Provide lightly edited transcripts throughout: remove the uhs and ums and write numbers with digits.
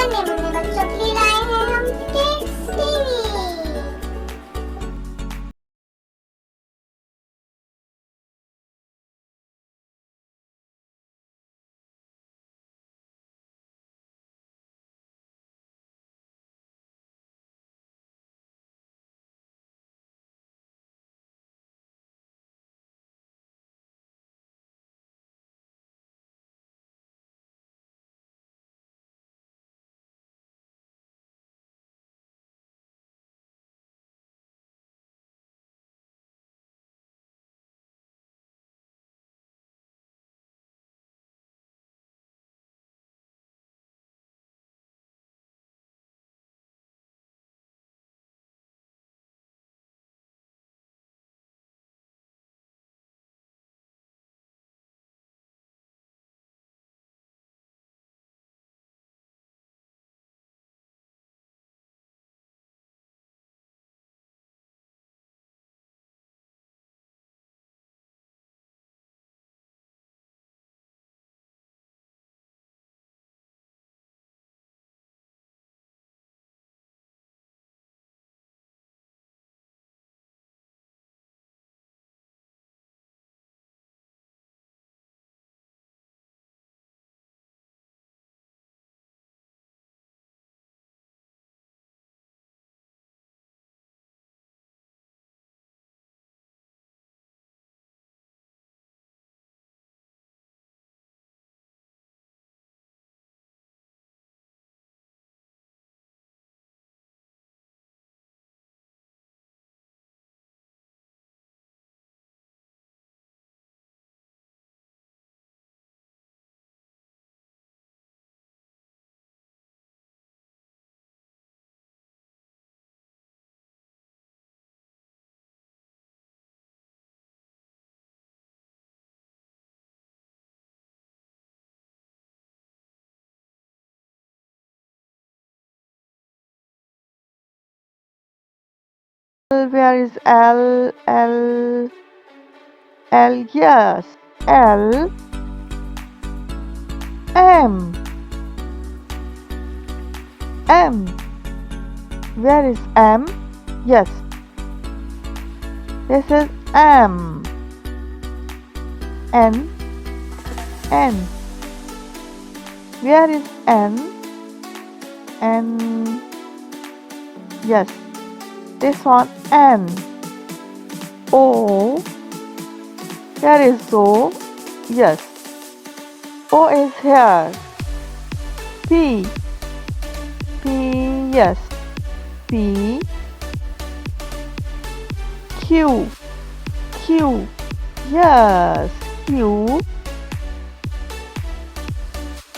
नन्हे मुन्ने बच्चों के लिए लाए हैं हम kids TV. Where is L? L. L. Yes. L. M. M. Where is M? Yes. This is M. N. N. Where is N? N. Yes. This one N. O. Where is O? Yes. O is here. P. P. Yes. P. Q. Q. Yes. Q.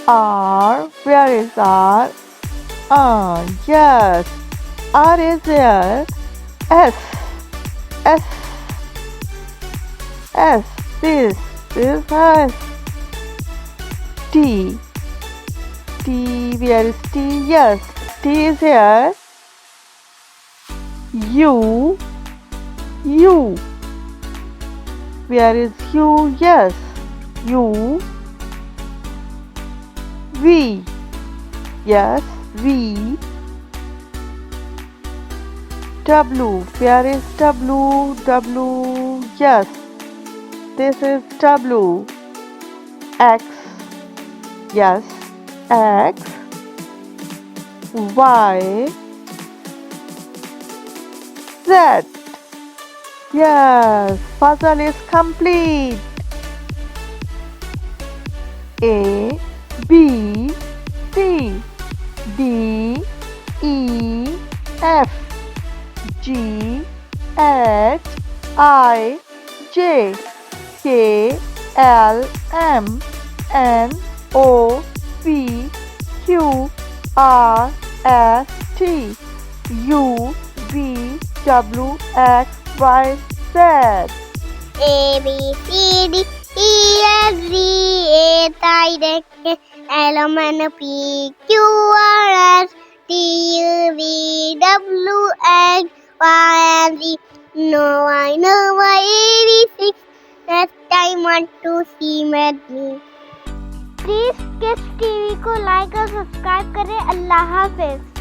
R. Where is R? Yes. R is there. S. S. S. This is S. T. T. Where is T? Yes. T is here. U. U. Where is U? Yes. U. V. Yes. V. W. Where is W? W. Yes. This is W. X. Yes. X. Y. Z. Yes. Puzzle is complete. A. B. C. D. E. F. G. H. I. J. K. L. M. N. O. P. Q. R. S. T. U. V. W. X. Y. Z. A B C D E F G H I J K L M N P Q R S T U V W X Y and Z. No, I know my 86. Next time want to see with me. Please kids TV को like और subscribe करें। अल्लाह हाफिज़।